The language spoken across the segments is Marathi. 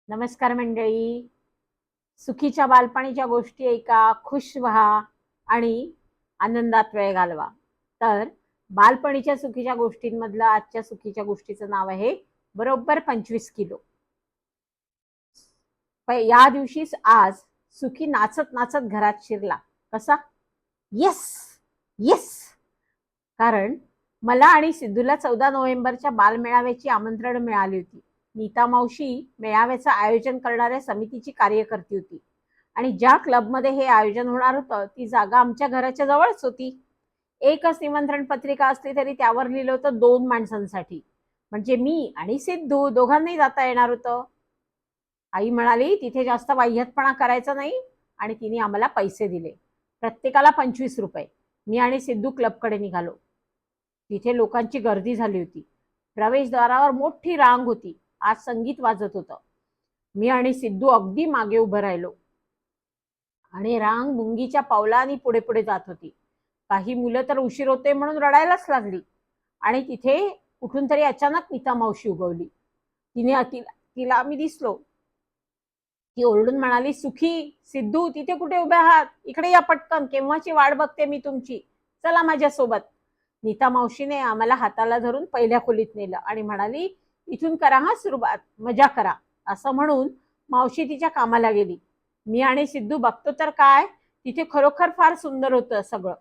नमस्कार मंडळी. सुखीच्या बालपणीच्या गोष्टी ऐका, खुश व्हा आणि आनंदात वेळ घालवा. तर बालपणीच्या सुखीच्या गोष्टींमधलं आजच्या सुखीच्या गोष्टीचं नाव आहे बरोबर 25 किलो. या दिवशी आज सुखी नाचत नाचत घरात शिरला. कसा? Yes yes. कारण मला आणि सिद्धूला 14 नोव्हेंबरच्या बालमेळाव्याची आमंत्रण मिळाली होती. नीता मावशी मेळाव्याचं आयोजन करणाऱ्या समितीची कार्यकर्ती होती आणि ज्या क्लबमध्ये हे आयोजन होणार होतं ती जागा आमच्या घराच्या जवळच होती. एकच निमंत्रण पत्रिका असली तरी त्यावर लिहिलं होतं 2 माणसांसाठी, म्हणजे मी आणि सिद्धू दोघांनाही जाता येणार होतं. आई म्हणाली तिथे जास्त वाह्यातपणा करायचा नाही आणि तिने आम्हाला पैसे दिले, प्रत्येकाला 25 रुपये. मी आणि सिद्धू क्लबकडे निघालो. तिथे लोकांची गर्दी झाली होती. प्रवेशद्वारावर मोठी रांग होती. आज संगीत वाजत होतं. मी आणि सिद्धू अगदी मागे उभं राहिलो आणि रांग मुंगीच्या पावलांनी पुढे पुढे जात होती. काही मुलं तर उशीर होते म्हणून रडायलाच लागली आणि तिथे कुठून तरी अचानक नीता मावशी उगवली. तिला आम्ही दिसलो. ती ओरडून म्हणाली, सुखी, सिद्धू, तिथे कुठे उभे आहात? इकडे या पटकन, केव्हाची वाट बघते मी तुमची, चला माझ्यासोबत. नीता मावशीने आम्हाला हाताला धरून पहिल्या खोलीत नेलं आणि म्हणाली, इथून करा हा सुरुवात, मजा करा. असं म्हणून मावशी तिच्या कामाला गेली. मी आणि सिद्धू बघतो तर काय, तिथे खरोखर फार सुंदर होतं सगळं.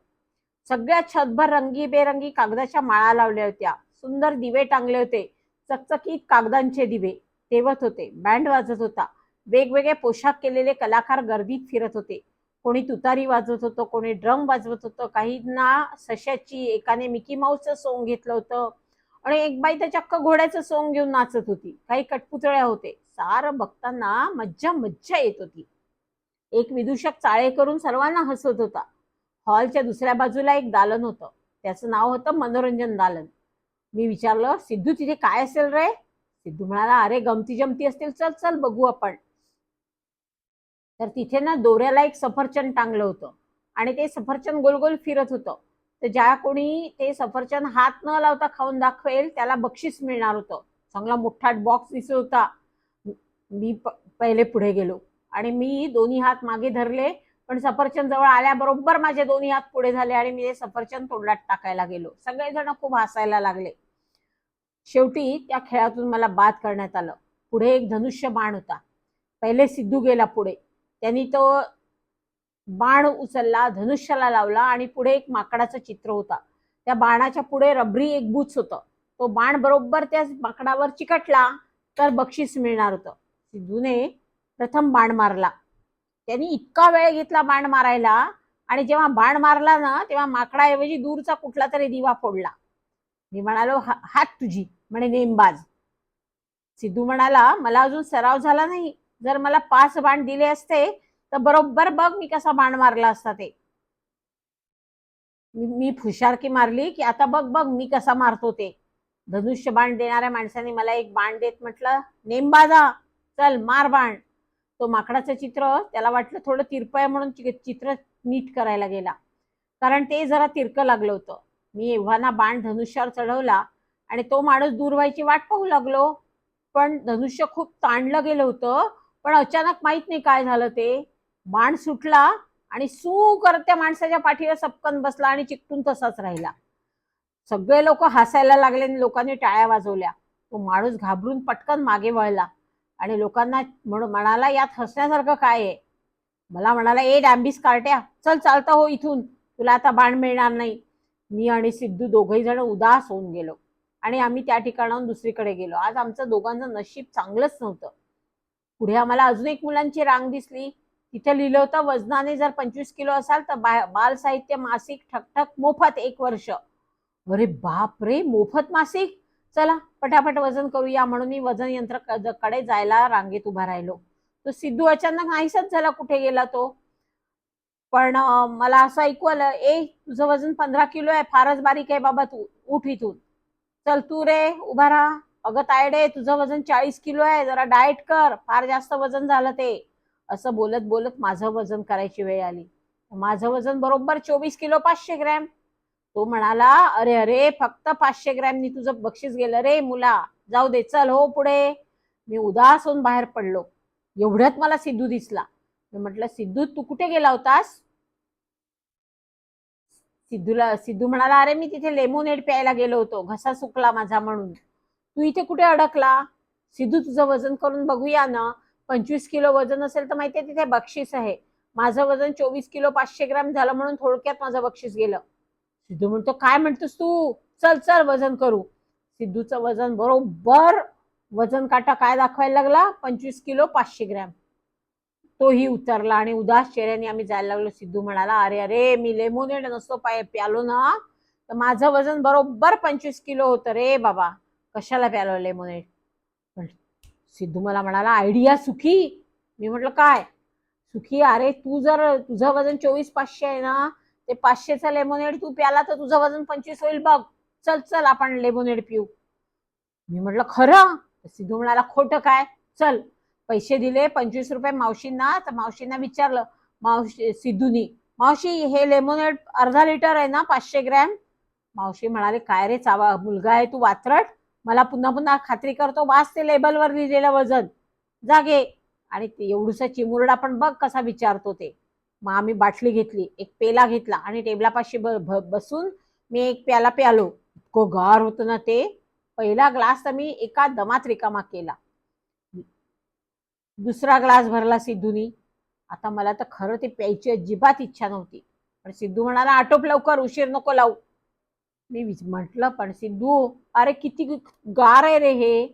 सगळ्या छतभर रंगीबेरंगी कागदाच्या माळा लावल्या होत्या. सुंदर दिवे टांगले होते. चकचकीत कागदांचे दिवे तेवत होते. बँड वाजत होता. वेगवेगळे पोशाख केलेले कलाकार गर्दीत फिरत होते. कोणी तुतारी वाजवत होतं, कोणी ड्रम वाजवत होतं, काहींना सशाची, एकाने मिकी माऊसचं सोंग घेतलं होतं आणि एक बाई तर चक्क घोड्याचं सोंग घेऊन नाचत होती. काही कटपुतळ्या होते. सारं बघताना मज्जा मज्जा येत होती. एक विदूषक चाळे करून सर्वांना हसवत होता. हॉलच्या दुसऱ्या बाजूला एक दालन होतं. त्याचं नाव होतं मनोरंजन दालन. मी विचारलं, सिद्धू, तिथे काय असेल रे? सिद्धू म्हणाला, अरे गमती जमती असतील, चल चल बघू आपण. तर तिथे ना दोऱ्याला एक सफरचंद टांगलं होतं आणि ते सफरचंद गोल गोल फिरत होतं. तर ज्या कोणी ते सफरचंद हात न लावता खाऊन दाखवेल त्याला बक्षीस मिळणार होतं. चांगला मोठा बॉक्स दिसत होता. मी पहिले पुढे गेलो आणि मी दोन्ही हात मागे धरले, पण सफरचंद जवळ आल्याबरोबर माझे दोन्ही हात पुढे झाले आणि मी ते सफरचंद तोंडात टाकायला गेलो. सगळेजण खूप हसायला लागले. शेवटी त्या खेळातून मला बाद करण्यात आलं. पुढे एक धनुष्य बाण होता. पहिले सिद्धू गेला पुढे. त्यांनी तो बाण उचलला, धनुष्याला लावला आणि पुढे एक माकडाचं चित्र होता. त्या बाणाच्या पुढे रबरी एक बुच होतं. तो बाण बरोबर त्या माकडावर चिकटला तर बक्षीस मिळणार होतं. सिद्धूने प्रथम बाण मारला. त्यांनी इतका वेळ घेतला बाण मारायला आणि जेव्हा बाण मारला ना तेव्हा माकडाऐवजी दूरचा कुठला तरी दिवा फोडला. मी म्हणालो, हात तुझी, म्हणे नेमबाज. सिद्धू म्हणाला, मला अजून सराव झाला नाही. जर मला 5 बाण दिले असते तर बरोबर बघ मी कसा बाण मारला असता ते. मी फुशारकी मारली की आता बघ बघ मी कसा मारतो ते. धनुष्य बाण देणाऱ्या माणसाने मला एक बाण देत म्हटलं, नेमबाजा, चल मार बाण. तो माकडाचं चित्र त्याला वाटलं थोडं तिरपं आहे म्हणून चित्र नीट करायला गेला, कारण ते जरा तिरकं लागलं होतं. मी एव्हाना बाण धनुष्यावर चढवला आणि तो माणूस दूर व्हायची वाट पाहू लागलो. पण धनुष्य खूप ताणलं गेलं होतं. पण अचानक माहित नाही काय झालं ते, बाण सुटला आणि सू करत त्या माणसाच्या पाठीला सपकन बसला आणि चिकटून तसाच राहिला. सगळे लोक हसायला लागले आणि लोकांनी टाळ्या वाजवल्या. तो माणूस घाबरून पटकन मागे वळला आणि लोकांना म्हणाला, यात हसण्यासारखं काय आहे? मला म्हणाला, ए डांबीस कार्ट्या, चल चालता हो इथून, तुला आता बाण मिळणार नाही. मी आणि सिद्धू दोघही जण उदास होऊन गेलो आणि आम्ही त्या ठिकाणाहून दुसरीकडे गेलो. आज आमचं दोघांचं नशीब चांगलंच नव्हतं. पुढे आम्हाला अजून एक मुलांची रांग दिसली. तिथे लिहिलं होतं, वजनाने जर 25 किलो असाल तर बाल साहित्य मासिक ठकठक मोफत 1 वर्ष. अरे बाप रे, मोफत मासिक? चला पटापट वजन करूया म्हणून मी वजन यंत्र कडे जायला रांगेत उभा राहिलो. तो सिद्धू अचानक नाहीसच झाला, कुठे गेला तो. पण मला असं ऐकू आलं, ए तुझं वजन 15 किलो आहे, फारच बारीक आहे बाबा, तू उठ इथून. चल तू रे उभा राहा. अगं तायडे, तुझं वजन 40 किलो आहे, जरा डाएट कर, फार जास्त वजन झालं ते. असं बोलत बोलत माझं वजन करायची वेळ आली. माझं वजन बरोबर 24 किलो 500 ग्रॅम. तो म्हणाला, अरे अरे, फक्त 500 ग्रॅमनी तुझं बक्षीस गेलं रे मुला, जाऊ दे, चल हो पुढे. मी उदास होऊन बाहेर पडलो. एवढ्यात मला सिद्धू दिसला. मी म्हटलं, सिद्धू तू कुठे गेला होतास? सिद्धू म्हणाला, अरे मी तिथे लेमोनेड प्यायला गेलो होतो, घसा सुकला माझा म्हणून. तू इथे कुठे अडकला? सिद्धू तुझं वजन करून बघूया ना. 25 किलो वजन असेल तर माहितीये तिथे बक्षीस आहे. माझं वजन 24 किलो 500 ग्रॅम झालं म्हणून थोडक्यात माझं बक्षीस गेलं. सिद्धू म्हणतो, काय म्हणतोस तू? चल चल वजन करू. सिद्धूचं वजन बरोबर वजन काटा काय दाखवायला लागला? 25 किलो 500 ग्रॅम. तोही उतरला आणि उदास चेहऱ्याने आम्ही जायला लागलो. सिद्धू म्हणाला, अरे अरे मी लेमोनेड नसतो प्यालो ना तर माझं वजन बरोबर 25 किलो होतं रे बाबा, कशाला प्यालो लेमोनेड. सिद्धू मला म्हणाला, आयडिया सुखी. मी म्हटलं, काय सुखी? अरे तू जर तुझं वजन 24,500 आहे ना, ते 500चा लेमोनेड तू प्याला तर तुझं वजन 25 होईल बघ. चल चल आपण लेमोनेड पिऊ. मी म्हटलं, खरं? सिद्धू म्हणाला, खोटं काय? चल. पैसे दिले 25 रुपये मावशींना. तर मावशींना विचारलं सिद्धूनी, मावशी हे लेमोनेड अर्धा लिटर आहे ना 500 ग्रॅम? मावशी म्हणाले, काय रे चावा मुलगा आहे तू वात्रट, मला पुन्हा पुन्हा खात्री करतो. वाच ते लेबलवर लिहिलेलं वजन, जागे. आणि एवढूसा चिमुरडा पण बघ कसा विचारतो ते. मग आम्ही बाटली घेतली, एक पेला घेतला आणि टेबलापाशी बसून मी एक प्याला प्यालो. इतकं गार होतं ना ते. पहिला ग्लास तर मी एका दमात रिकामा केला. दुसरा ग्लास भरला सिद्धूनी. आता मला तर खरं ते प्यायची अजिबात इच्छा नव्हती. पण सिद्धू म्हणाला, आटोप लवकर, उशीर नको लावू. मी म्हटलं, पण सिद्धू अरे किती गार आहे रे हे,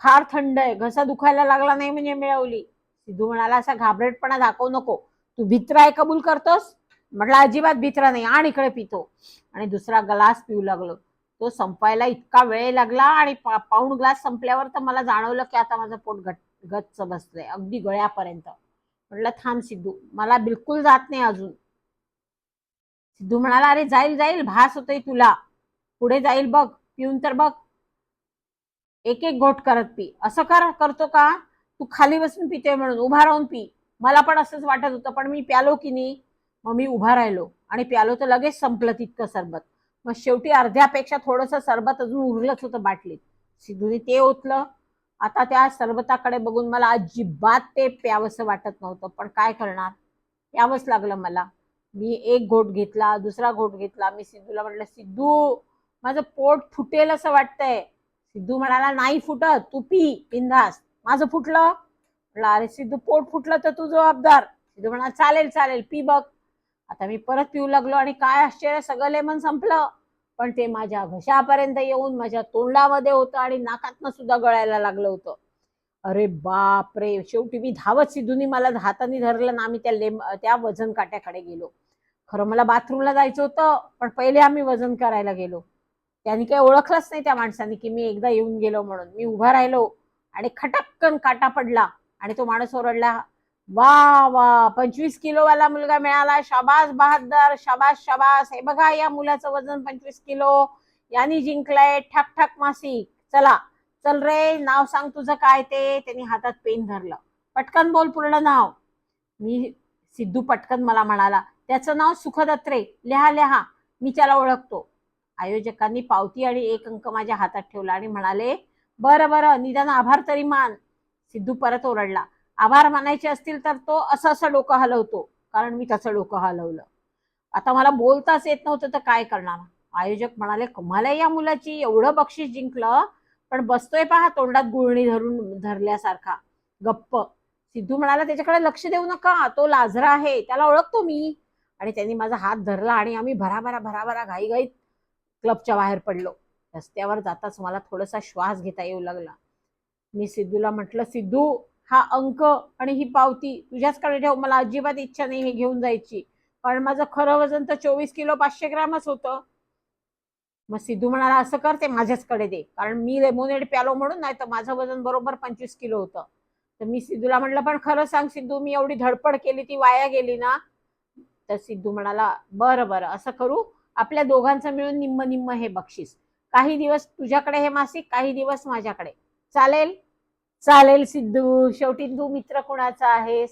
फार थंड आहे, घसा दुखायला लागला नाही म्हणजे मिळवली. सिद्धू म्हणाला, असा घाबरटपणा दाखवू नको, तू भित्रा आहे कबूल करतोस? म्हटलं, अजिबात भित्रा नाही, आणि इकडे पितो. आणि दुसरा ग्लास पिऊ लागलो. तो संपायला इतका वेळ लागला आणि पाऊण ग्लास संपल्यावर तर मला जाणवलं की आता माझं पोट गच्च बसलंय अगदी गळ्यापर्यंत. म्हटलं, थांब सिद्धू, मला बिलकुल जात नाही अजून. सिद्धू म्हणाला, अरे जाईल जाईल, भास होतोय तुला, पुढे जाईल बघ, पिऊन तर बघ, एक एक घोट करत पी. असं करतो का? तू खाली बसून पिते म्हणून, उभा राहून पी. मला पण असंच वाटत होतं, पण मी प्यालो की नाही. मग मी उभा राहिलो आणि प्यालो तर लगेच संपलं तितकं सरबत. मग शेवटी अर्ध्यापेक्षा थोडस सरबत अजून उरलंच होतं बाटलीत. सिद्धूने ते ओतलं. आता त्या सरबताकडे बघून मला अजिबात ते प्यावंसं वाटत नव्हतं, पण काय करणार, प्यावंच लागलं मला. मी एक घोट घेतला, दुसरा घोट घेतला. मी सिद्धूला म्हटलं, सिद्धू माझं पोट फुटेल असं वाटतंय. सिद्धू म्हणाला, नाही फुटत, तू पी बिंदास. माझं फुटलं? म्हटलं, अरे सिद्धू पोट फुटलं तर तू जबाबदार. सिद्धू म्हणाला, चालेल चालेल, पी बघ. आता मी परत पिऊ लागलो आणि काय आश्चर्य, सगळं लेमन संपलं. पण ते माझ्या घशापर्यंत येऊन माझ्या तोंडामध्ये होतं आणि नाकातनं सुद्धा गळायला लागलं होतं. अरे बाप रे. शेवटी मी धावत, सिद्धूनी मला हाताने धरलं ना, आम्ही त्या वजन काट्याकडे गेलो. खरं मला बाथरूमला जायचं होतं, पण पहिले आम्ही वजन करायला गेलो. त्यांनी काही ओळखलंच नाही त्या माणसाने की मी एकदा येऊन गेलो म्हणून. मी उभा राहिलो आणि खटक्कन काटा पडला आणि तो माणूस ओरडला, वा वा, 25 किलोवाला मुलगा मिळाला, शाबास बहादर, शाबास शाबास, हे बघा या मुलाचं वजन 25 किलो, यांनी जिंकलंय, ठक ठक मासिक. चला चल रे, नाव सांग तुझं काय ते. त्यांनी हातात पेन धरलं. पटकन बोल पूर्ण नाव. मी सिद्धू पटकन मला म्हणाला, त्याचं नाव सुखदत्रे, लिहा लिहा, मी त्याला ओळखतो. आयोजकांनी पावती आणि एक अंक माझ्या हातात ठेवला आणि म्हणाले, बरं बरं, निदान आभार तरी मान. सिद्धू परत ओरडला, आभार मानायचे असतील तर तो असं असं डोकं हलवतो, कारण मी त्याचं डोकं हलवलं. आता मला बोलताच येत नव्हतं तर काय करणार. आयोजक म्हणाले, कमाल या मुलाची, एवढं बक्षीस जिंकलं पण बसतोय पहा तोंडात गुळणी धरल्यासारखा गप्प. सिद्धू म्हणाला, त्याच्याकडे लक्ष देऊ नका, तो लाजरा आहे, त्याला ओळखतो मी. आणि त्यांनी माझा हात धरला आणि आम्ही भराभरा भराभरा घाईघाईत क्लबच्या बाहेर पडलो. रस्त्यावर जाताच मला थोडासा श्वास घेता येऊ लागला. मी सिद्धूला म्हटलं, सिद्धू हा अंक आणि ही पावती तुझ्याचकडे ठेव, मला अजिबात इच्छा नाही हे घेऊन जायची, कारण माझं खरं वजन तर 24 किलो 500 ग्रॅमच होतं. मग सिद्धू म्हणाला, असं कर, ते माझ्याचकडे दे, कारण मी लेमोनेड प्यालो म्हणून, नाही तर माझं वजन बरोबर 25 किलो होतं. तर मी सिद्धूला म्हटलं, पण खरं सांग सिद्धू, मी एवढी धडपड केली ती वाया गेली ना? तर सिद्धू म्हणाला, बरं बरं, असं करू, आपल्या दोघांचं मिळून निम्म निम्म हे बक्षीस, काही दिवस तुझ्याकडे हे मासिक, काही दिवस माझ्याकडे, चालेल? चालेल सिद्धू, शेवटी तू मित्र कुणाचा आहेस?